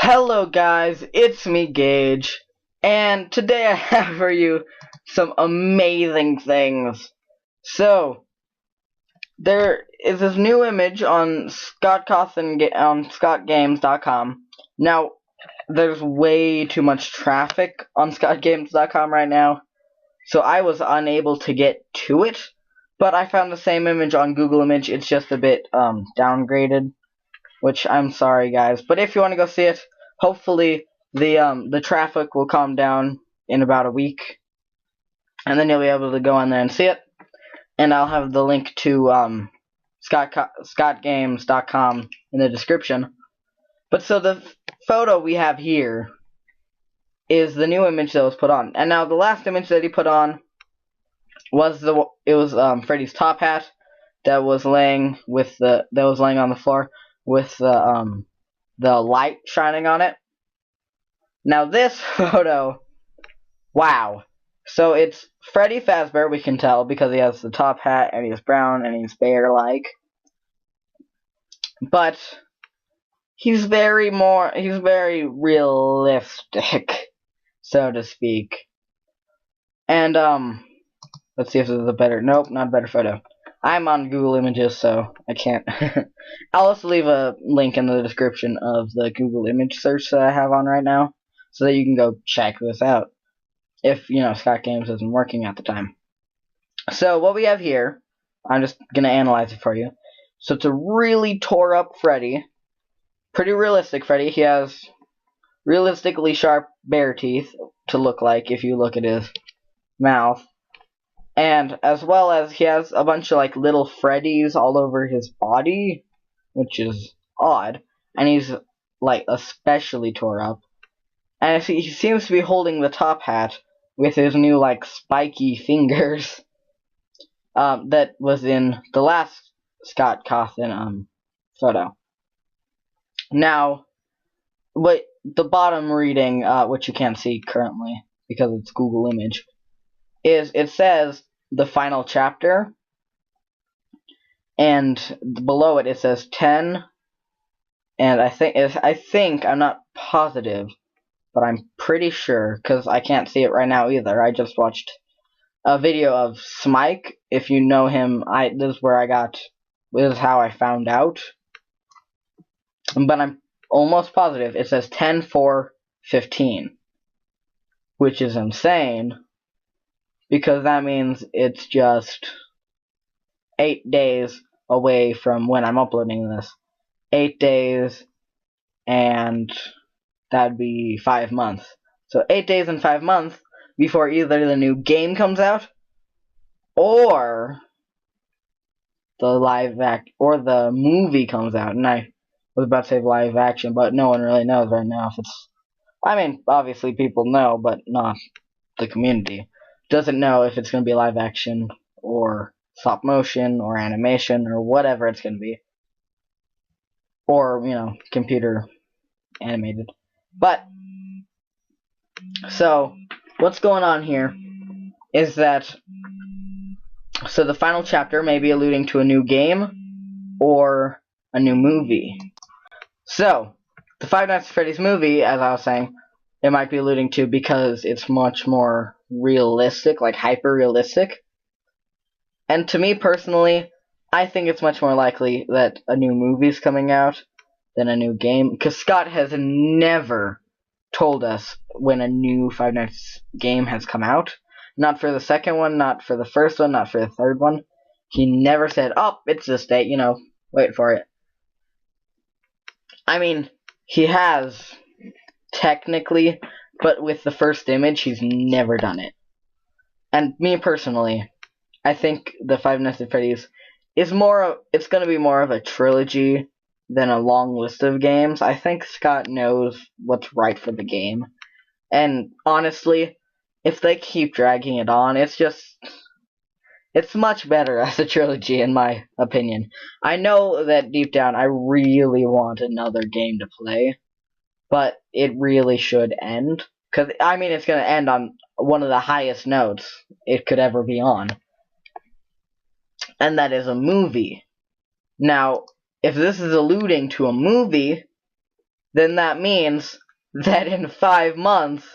Hello guys, it's me Gage, and today I have for you some amazing things. So, there is this new image on ScottGames.com. Now, there's way too much traffic on ScottGames.com right now, so I was unable to get to it, but I found the same image on Google Image. It's just a bit downgraded, which I'm sorry guys, but if you want to go see it, hopefully the traffic will calm down in about a week, and then you'll be able to go in there and see it. And I'll have the link to ScottGames.com in the description. But so the photo we have here is the new image that was put on, and now the last image that he put on was Freddy's top hat that was laying on the floor with the light shining on it. Now this photo, wow. So it's Freddy Fazbear, we can tell, because he has the top hat, and he's brown, and he's bear-like. But he's very realistic, so to speak. And, let's see if this is a better, nope, not a better photo. I'm on Google Images, so I can't. I'll also leave a link in the description of the Google image search that I have on right now, so that you can go check this out if, Scott Games isn't working at the time. So what we have here, I'm just going to analyze it for you. So it's a really tore up Freddy. Pretty realistic Freddy. He has realistically sharp bear teeth to look like if you look at his mouth. And as well as he has a bunch of little Freddys all over his body, which is odd. And he's especially tore up. And he seems to be holding the top hat with his new spiky fingers that was in the last Scott Cawthon photo. Now, the bottom reading, which you can't see currently because it's Google Image, is it says the final chapter, and below it says 10, and I think I'm not positive, but I'm pretty sure, because I can't see it right now either. I just watched a video of Smike. If you know him, this is how I found out. But I'm almost positive it says 10/4/15, which is insane, because that means it's just 8 days away from when I'm uploading this. 8 days, and that'd be 5 months. So 8 days and 5 months before either the new game comes out or the movie comes out. And I was about to say live action, but no one really knows right now if it's. I mean, obviously people know, but not the community doesn't know if it's going to be live action or stop motion or animation or whatever it's going to be, or computer animated. But so what's going on here is that the final chapter may be alluding to a new game or a new movie. So the Five Nights at Freddy's movie, as I was saying, it might be alluding to, because it's much more realistic, hyper realistic. And to me personally, I think it's much more likely that a new movie's coming out than a new game, because Scott has never told us when a new Five Nights game has come out. Not for the second one, not for the first one, not for the third one. He never said, oh, it's this date, wait for it. I mean, he has, technically, but with the first image, he's never done it. And me personally, I think the Five Nights at Freddy's it's going to be more of a trilogy than a long list of games. I think Scott knows what's right for the game. And honestly, if they keep dragging it on, it's much better as a trilogy, in my opinion. I know that deep down I really want another game to play, but it really should end. Because, I mean, it's going to end on one of the highest notes it could ever be on. And that is a movie. Now, if this is alluding to a movie, then that means that in 5 months,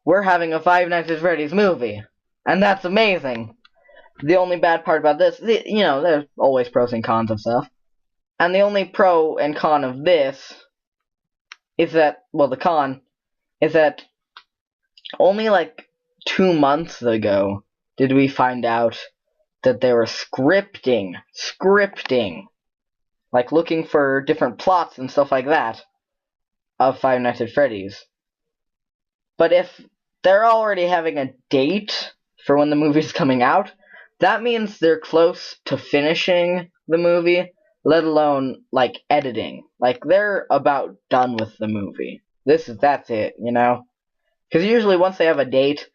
we're having a Five Nights at Freddy's movie. And that's amazing. The only bad part about this, there's always pros and cons of stuff. And the only pro and con of this is that, well, the con is that only like 2 months ago did we find out that they were scripting, like looking for different plots and stuff like that of Five Nights at Freddy's. But if they're already having a date for when the movie's coming out, that means they're close to finishing the movie, let alone, like, editing. Like, they're about done with the movie. That's it, you know? Because usually once they have a date,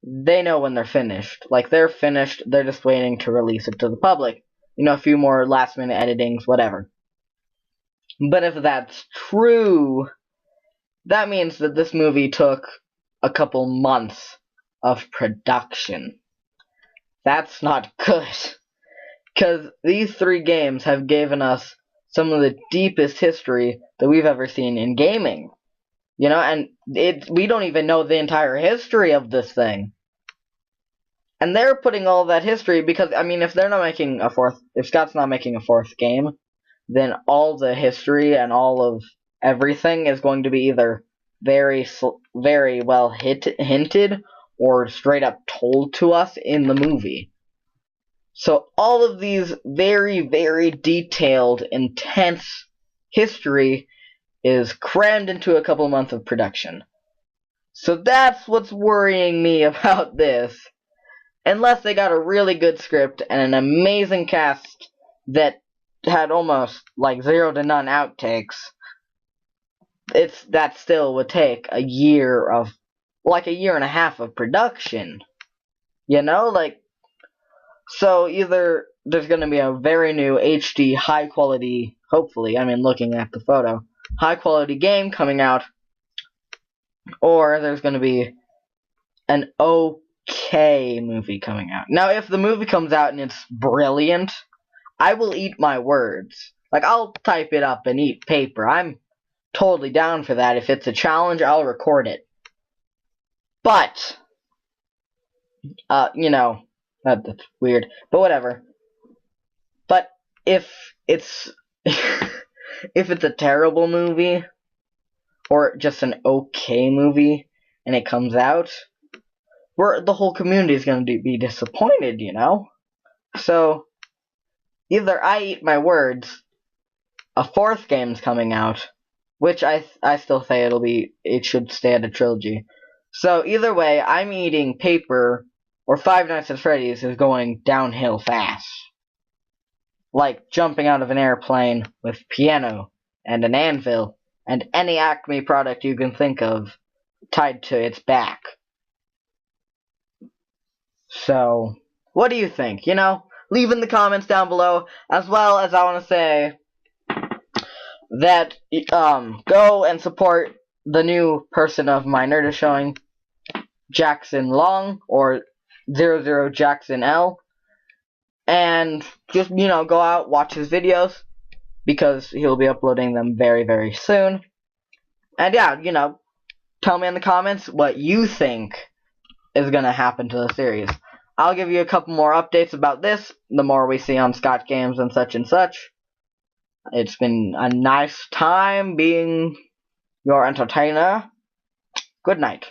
they know when they're finished. Like, they're finished, they're just waiting to release it to the public. A few more last-minute editings, whatever. But if that's true, that means that this movie took a couple months of production. That's not good. Because these 3 games have given us some of the deepest history that we've ever seen in gaming. And we don't even know the entire history of this thing. And they're putting all that history because, if they're not making if Scott's not making a 4th game, then all the history and all of everything is going to be either very well hinted or straight up told to us in the movie. So all of these very, very detailed, intense history is crammed into a couple months of production. So that's what's worrying me about this. Unless they got a really good script and an amazing cast that had almost like 0 to none outtakes, that still would take a year and a half of production. So either there's going to be a very new HD high quality, hopefully, looking at the photo, high quality game coming out, or there's going to be an okay movie coming out. Now, if the movie comes out and it's brilliant, I will eat my words. Like, I'll type it up and eat paper. I'm totally down for that. If it's a challenge, I'll record it. But, that's weird. But whatever. But if it's if it's a terrible movie or just an okay movie and it comes out, the whole community is going to be disappointed, So either I eat my words, a 4th game's coming out, which I still say it should stay at a trilogy. So either way, I'm eating paper, or Five Nights at Freddy's is going downhill fast. Like jumping out of an airplane with piano and an anvil and any Acme product you can think of tied to its back. So, what do you think? Leave in the comments down below, as well as I want to say that go and support the new person of my Nerdist showing, Jackson Long, or 00 Jackson L, and just, go out, watch his videos, because he'll be uploading them very, very soon. And yeah, tell me in the comments what you think is going to happen to the series. I'll give you a couple more updates about this, the more we see on Scott Games and such and such. It's been a nice time being your entertainer. Good night.